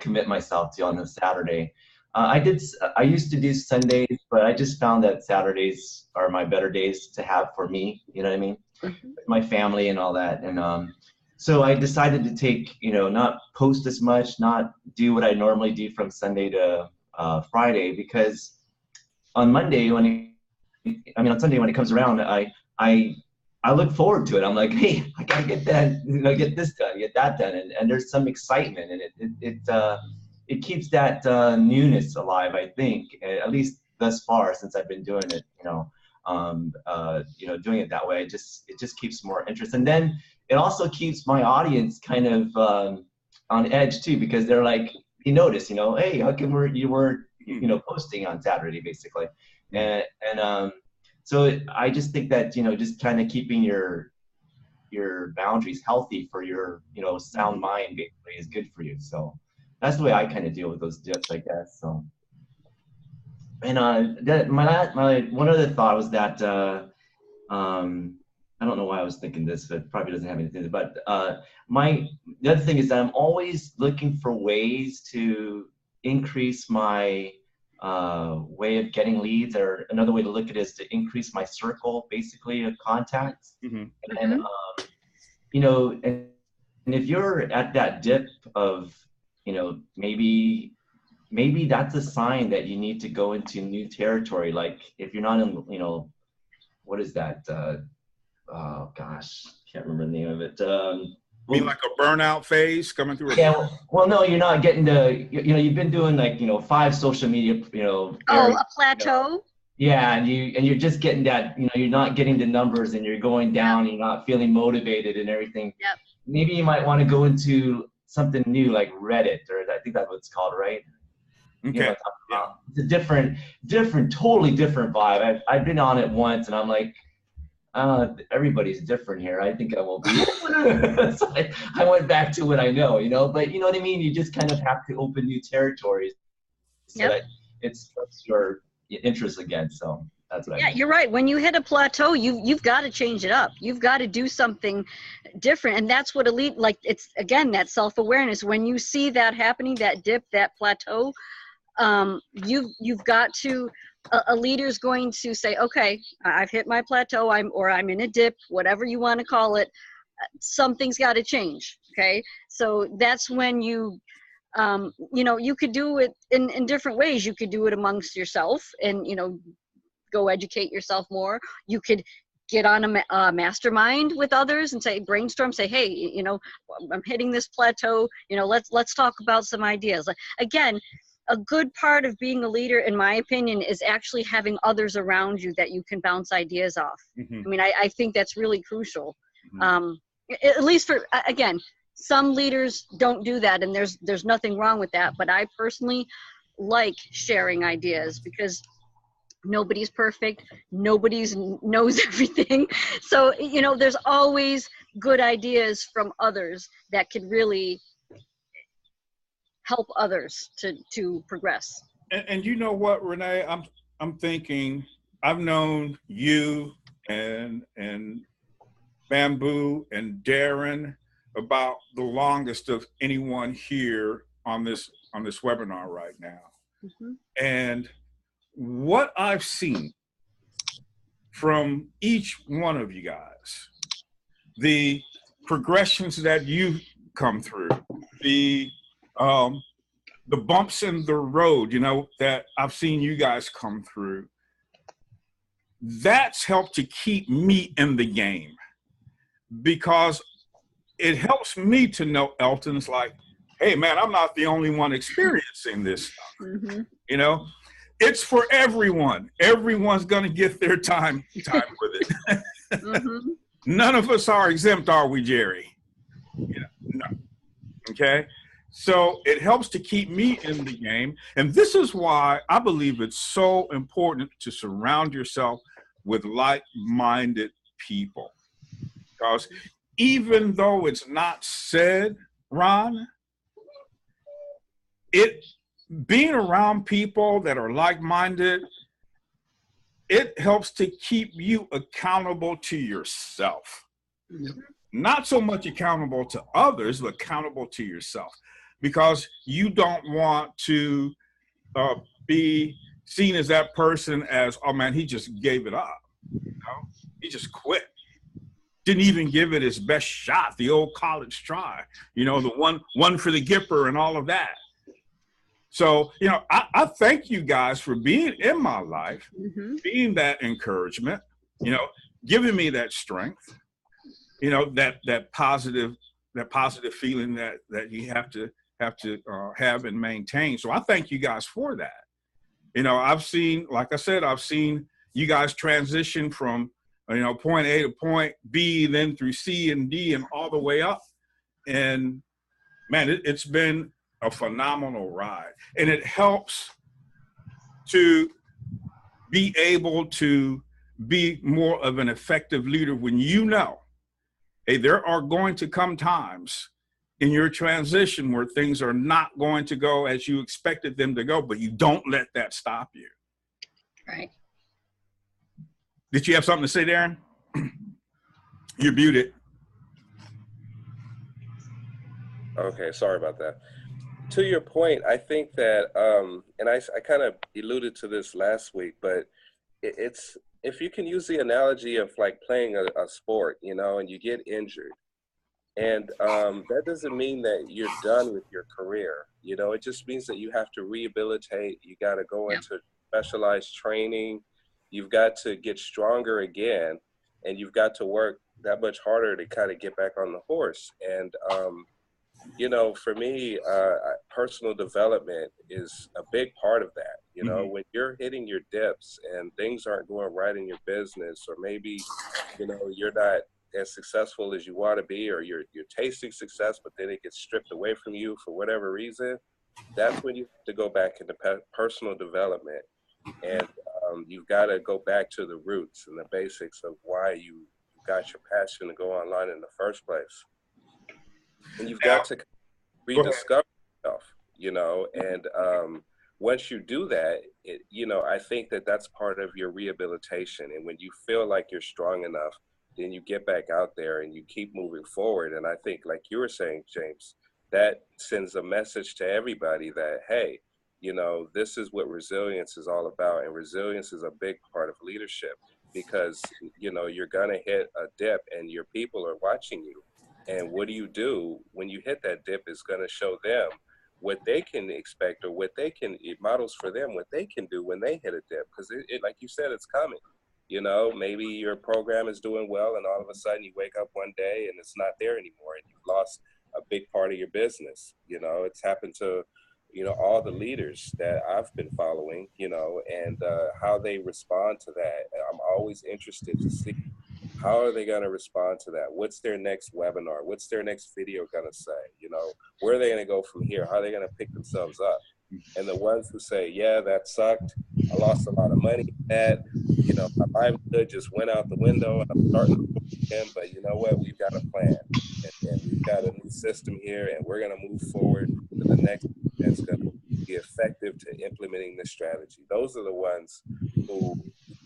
commit myself to on a Saturday. I used to do Sundays, but I just found that Saturdays are my better days to have for me. You know what I mean? Mm-hmm. My family and all that. And so I decided to take, not post as much, not do what I normally do from Sunday to Friday, because on Monday on Sunday when it comes around, I look forward to it. I'm like, hey, I gotta get that, get this done, get that done, and there's some excitement, and it keeps that newness alive. I think, at least thus far since I've been doing it, doing it that way, it just keeps more interest, and then it also keeps my audience kind of on edge too, because they're like, you notice, hey, how come you weren't posting on Saturday, basically, and so I just think that, just kind of keeping your boundaries healthy for your, sound mind basically is good for you. So that's the way I kind of deal with those dips, I guess. So, and my one other thought was that I don't know why I was thinking this, but it probably doesn't have anything. But the other thing is that I'm always looking for ways to increase my way of getting leads, or another way to look at it is to increase my circle, basically, of contacts. Mm-hmm. And if you're at that dip of, you know, maybe that's a sign that you need to go into new territory. Like if you're not in, you know, what is that? Oh gosh, can't remember the name of it. You mean like a burnout phase coming through? Yeah. Well, no, you're not getting to, you know, you've been doing like, you know, 5 social media, you know. Oh, a plateau? You know, yeah, and you're just getting that, you know, you're not getting the numbers and you're going down, you're not feeling motivated and everything. Yep. Maybe you might want to go into something new like Reddit, or I think that's what it's called, right? Okay. You know, it's a different, totally different vibe. I've been on it once and I'm like, everybody's different here. I think I won't be. So I went back to what I know, you know, but you know what I mean? You just kind of have to open new territories so that it's your interest again. So that's what I mean. You're right. When you hit a plateau, you've got to change it up. You've got to do something different. And that's what elite, like, it's again, that self-awareness. When you see that happening, that dip, that plateau, you've got to, a leader's going to say, okay, I've hit my plateau, I'm in a dip, whatever you want to call it, something's got to change. Okay. So that's when you know, you could do it in different ways. You could do it amongst yourself and, you know, go educate yourself more. You could get on a mastermind with others and say, brainstorm, say, hey, you know, I'm hitting this plateau, you know, let's talk about some ideas. Again, a good part of being a leader, in my opinion, is actually having others around you that you can bounce ideas off. I mean, I think that's really crucial. At least for, again, some leaders don't do that, and there's nothing wrong with that. But I personally like sharing ideas because nobody's perfect. Nobody knows everything. So, you know, there's always good ideas from others that could really help others to progress. And you know what, Renee, I'm thinking, I've known you and Bamboo and Darren about the longest of anyone here on this webinar right now. And what I've seen from each one of you guys, the progressions that you've come through, the bumps in the road, you know, that I've seen you guys come through, that's helped to keep me in the game, because it helps me to know, Elton's like, hey man, I'm not the only one experiencing this stuff. You know, it's for everyone. Everyone's going to get their time with it. None of us are exempt, are we, Jerry? You know, no. Okay. So it helps to keep me in the game. And this is why I believe it's so important to surround yourself with like-minded people. Because even though it's not said, Ron, being around people that are like-minded, it helps to keep you accountable to yourself. Not so much accountable to others, but accountable to yourself. Because you don't want to be seen as that person as, oh man, he just gave it up. You know? He just quit. Didn't even give it his best shot, the old college try. You know, the one for the Gipper and all of that. So, you know, I thank you guys for being in my life, being that encouragement, you know, giving me that strength, you know, that positive feeling that you have to have and maintain. So I thank you guys for that. You know, I've seen, like I said, I've seen you guys transition from, you know, point A to point B, then through C and D and all the way up. And man, it's been a phenomenal ride. And it helps to be able to be more of an effective leader when you know, hey, there are going to come times in your transition where things are not going to go as you expected them to go, but you don't let that stop you. Right. Did you have something to say, Darren? You're muted. Okay, sorry about that. To your point, I think that, and I kind of alluded to this last week, but it's, if you can use the analogy of like playing a sport, you know, and you get injured, And that doesn't mean that you're done with your career. You know, it just means that you have to rehabilitate. You got to go into specialized training. You've got to get stronger again, and you've got to work that much harder to kind of get back on the horse. And, you know, for me, personal development is a big part of that. You know, when you're hitting your dips and things aren't going right in your business, or maybe, you know, you're not as successful as you want to be, or you're tasting success, but then it gets stripped away from you for whatever reason, that's when you have to go back into personal development. And you've got to go back to the roots and the basics of why you got your passion to go online in the first place. And you've got to rediscover yourself, you know, and once you do that, you know, I think that that's part of your rehabilitation. And when you feel like you're strong enough, then you get back out there and you keep moving forward. And I think, like you were saying, James, that sends a message to everybody that, hey, you know, this is what resilience is all about. And resilience is a big part of leadership, because, you know, you're going to hit a dip and your people are watching you. And what do when you hit that dip is going to show them what they can expect, or what they can, it models for them what they can do when they hit a dip. Because it, like you said, it's coming. You know, maybe your program is doing well and all of a sudden you wake up one day and it's not there anymore and you've lost a big part of your business. You know, it's happened to, you know, all the leaders that I've been following, you know, and how they respond to that. I'm always interested to see, how are they going to respond to that? What's their next webinar? What's their next video going to say? You know, where are they going to go from here? How are they going to pick themselves up? And the ones who say, yeah, that sucked. I lost a lot of money. That, you know, my livelihood just went out the window and I'm starting to again. But you know what? We've got a plan, and we've got a new system here, and we're going to move forward to the next that's going to be effective to implementing this strategy. Those are the ones who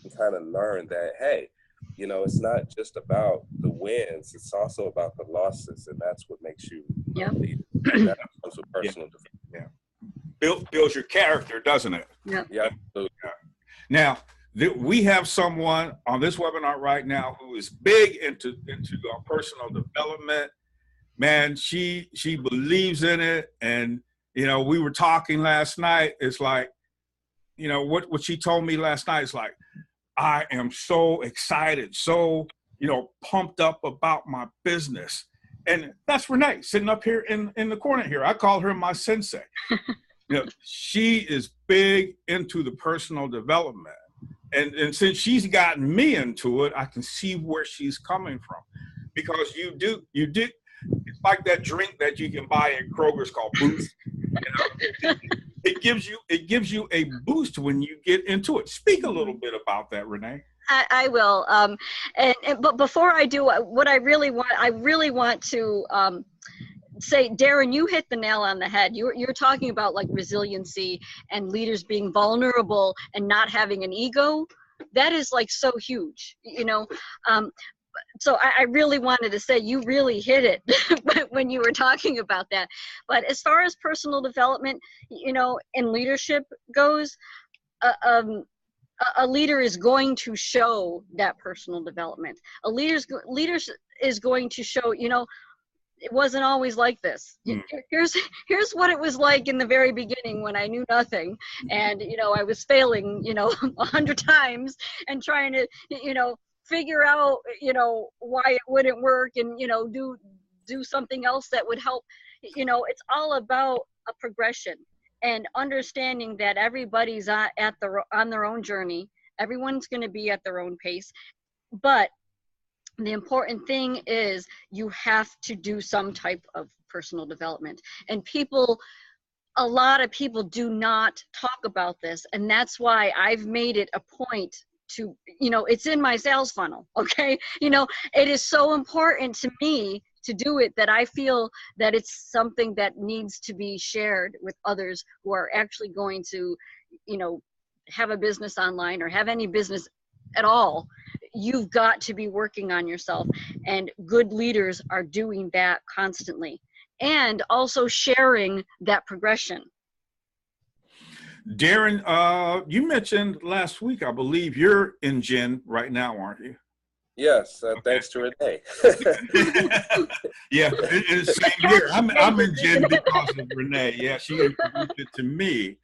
can kind of learn that, hey, you know, it's not just about the wins, it's also about the losses, and that's what makes you a leader. And that comes with personal development. Builds your character, doesn't it? Yeah. Absolutely. Now, we have someone on this webinar right now who is big into personal development. Man, she believes in it. And, you know, we were talking last night. It's like, you know, what she told me last night is like, I am so excited, so, you know, pumped up about my business. And that's Renee sitting up here in the corner here. I call her my sensei. You know, she is big into the personal development. And since she's gotten me into it, I can see where she's coming from. Because you did, it's like that drink that you can buy at Kroger's called Boost. You know, it gives you a boost when you get into it. Speak a little bit about that, Renee. I will. But before I do, what I really want to say, Darren, you hit the nail on the head. You're talking about like resiliency and leaders being vulnerable and not having an ego. That is like so huge, you know. So I really wanted to say you really hit it when you were talking about that. But as far as personal development, you know, and leadership goes, a leader is going to show that personal development. A leader is going to show, you know, it wasn't always like this. Here's what it was like in the very beginning when I knew nothing, and you know, I was failing, you know, 100 times and trying to, you know, figure out, you know, why it wouldn't work, and you know, do something else that would help. You know, it's all about a progression and understanding that everybody's on their own journey. Everyone's going to be at their own pace, but the important thing is you have to do some type of personal development. And a lot of people do not talk about this. And that's why I've made it a point to, you know, it's in my sales funnel, okay? You know, it is so important to me to do it that I feel that it's something that needs to be shared with others who are actually going to, you know, have a business online or have any business at all. You've got to be working on yourself, and good leaders are doing that constantly and also sharing that progression. Darren, you mentioned last week, I believe you're in Gen right now, aren't you? Yes, thanks to Renee. Yeah, it's the same here. I'm in Jen because of Renee. Yeah, she introduced it to me.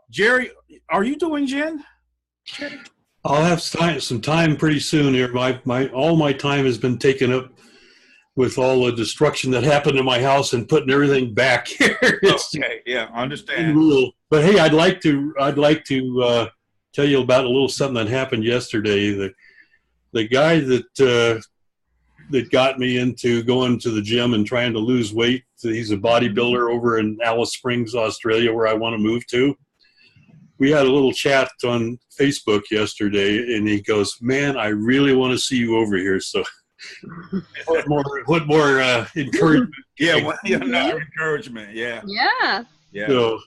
Jerry, are you doing Jen? I'll have some time pretty soon here. All my time has been taken up with all the destruction that happened in my house and putting everything back here. Okay, yeah, understand. But hey, I'd like to tell you about a little something that happened yesterday. The guy that got me into going to the gym and trying to lose weight, he's a bodybuilder over in Alice Springs, Australia, where I want to move to. We had a little chat on Facebook yesterday, and he goes, "Man, I really want to see you over here." So, what more encouragement? Yeah, encouragement. Yeah. Yeah. Yeah. So,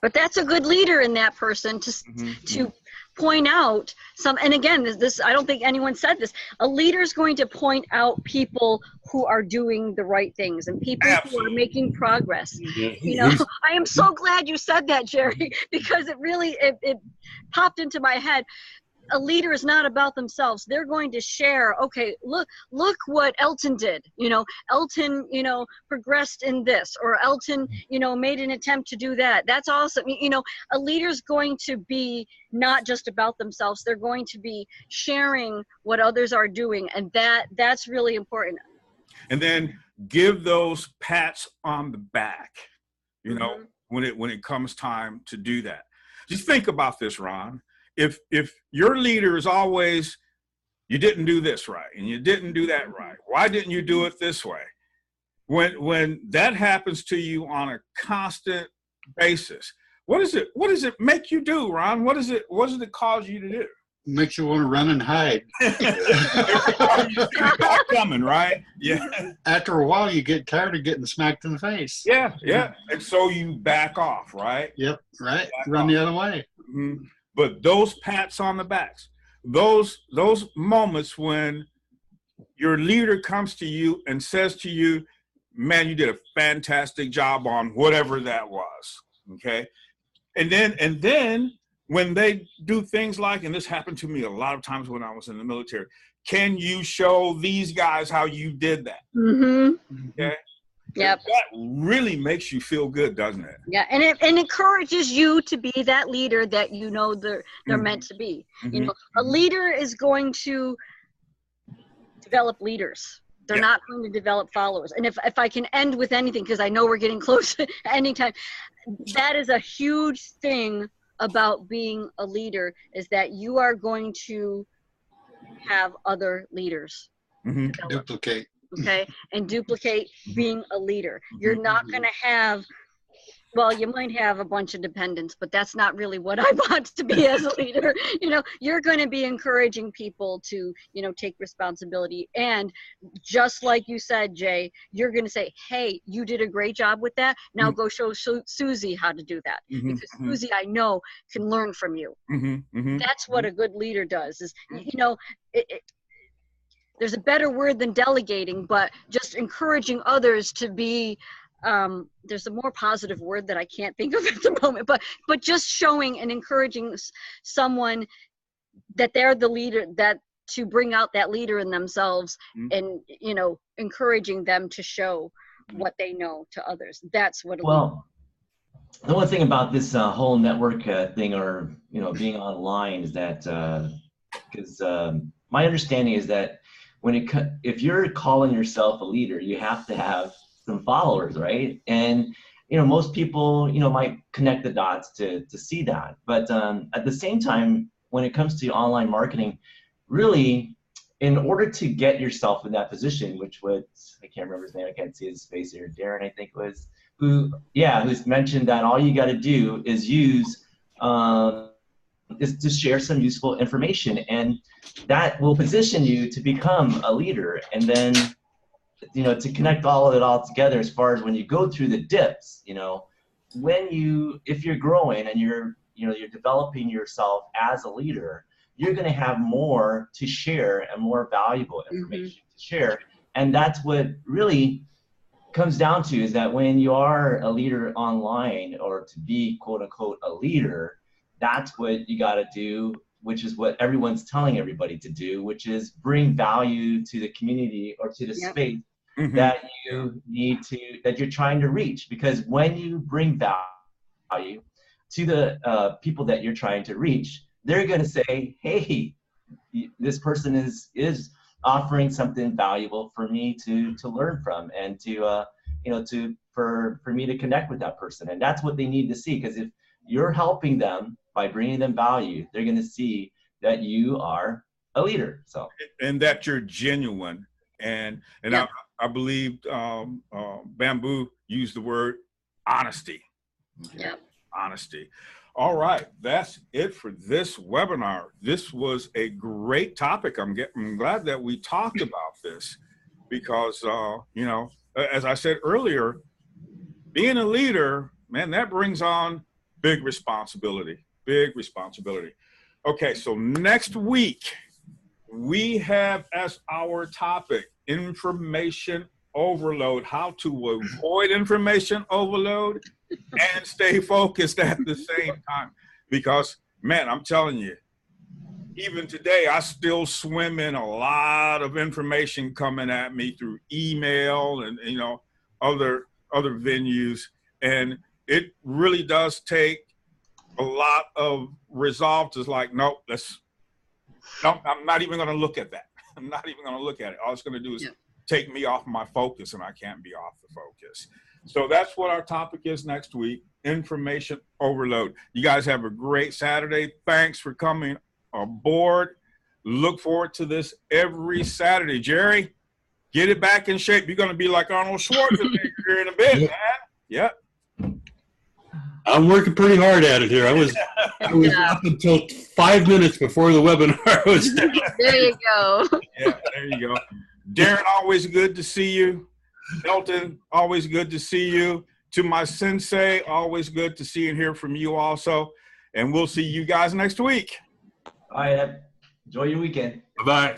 But that's a good leader in that person to point out some, and again, this I don't think anyone said this. A leader is going to point out people who are doing the right things and people who are making progress. yeah, You know, I am so glad you said that, Jerry, because it really it popped into my head. A leader is not about themselves. They're going to share, okay, look what Elton did. You know, Elton, progressed in this, or Elton, made an attempt to do that. That's awesome. You know, a leader's going to be not just about themselves. They're going to be sharing what others are doing. And that's really important. And then give those pats on the back, when it comes time to do that. Just think about this, Ron. If your leader is always, you didn't do this right and you didn't do that right, why didn't you do it this way? When that happens to you on a constant basis, what does it make you do, Ron? What does it cause you to do? Makes you want to run and hide. You see the ball coming, right? Yeah. After a while, you get tired of getting smacked in the face. Yeah. And so you back off, right? Yep, right. Run the other way. Mm-hmm. But those pats on the backs, those moments when your leader comes to you and says to you, "Man, you did a fantastic job on whatever that was." Okay. And then when they do things like, and this happened to me a lot of times when I was in the military, can you show these guys how you did that? Mm-hmm. Okay. Yep. That really makes you feel good, doesn't it? Yeah, and it encourages you to be that leader that they're meant to be. Mm-hmm. A leader is going to develop leaders. They're not going to develop followers. And if I can end with anything, because I know we're getting close to any time, that is a huge thing about being a leader, is that you are going to have other leaders. Mm-hmm. Duplicate. Okay, and duplicate being a leader. You're not going to have, well, you might have a bunch of dependents, but that's not really what I want to be as a leader. You're going to be encouraging people to, take responsibility. And just like you said, Jay, you're going to say, "Hey, you did a great job with that. Now go show Susie how to do that." Mm-hmm. Because Susie, I know, can learn from you. Mm-hmm. That's what a good leader does, is, there's a better word than delegating, but just encouraging others to be, there's a more positive word that I can't think of at the moment, but just showing and encouraging someone that they're the leader, that to bring out that leader in themselves, and, encouraging them to show what they know to others. That's what the one thing about this whole network thing, or, being online, is that, because my understanding is that if you're calling yourself a leader, you have to have some followers, right? And most people might connect the dots to see that, but at the same time, when it comes to online marketing, really, in order to get yourself in that position, which was, I can't remember his name, I can't see his face here, Darren, I think was, who's mentioned that all you got to do is use is to share some useful information, and that will position you to become a leader. And then, to connect all of it all together, as far as when you go through the dips, if you're growing and you're developing yourself as a leader, you're going to have more to share and more valuable information to share. And that's what really comes down to, is that when you are a leader online, or to be quote unquote a leader, that's what you got to do which is what everyone's telling everybody to do, which is bring value to the community or to the space that you need to, that you're trying to reach. Because when you bring value to the people that you're trying to reach, they're going to say, hey, this person is offering something valuable for me to learn from, and to for me to connect with that person. And that's what they need to see, because if you're helping them by bringing them value, they're going to see that you are a leader. So, and that you're genuine. And I believe Bamboo used the word honesty. Yeah. Honesty. All right, that's it for this webinar. This was a great topic. I'm glad that we talked about this, because as I said earlier, being a leader, man, that brings on big responsibility. Big responsibility. Okay, so next week we have as our topic information overload, how to avoid information overload and stay focused at the same time. Because, man, I'm telling you, even today, I still swim in a lot of information coming at me through email and, other venues. And it really does take a lot of resolve to like, no, I'm not even going to look at that. I'm not even going to look at it. All it's going to do is take me off my focus, and I can't be off the focus. So that's what our topic is next week, information overload. You guys have a great Saturday. Thanks for coming aboard. Look forward to this every Saturday. Jerry, get it back in shape. You're going to be like Arnold Schwarzenegger here in a bit, man. Yep. I'm working pretty hard at it here. I was up until 5 minutes before the webinar was done. There you go. Yeah, there you go. Darren, always good to see you. Elton, always good to see you. To my sensei, always good to see and hear from you also. And we'll see you guys next week. All right. Enjoy your weekend. Bye-bye.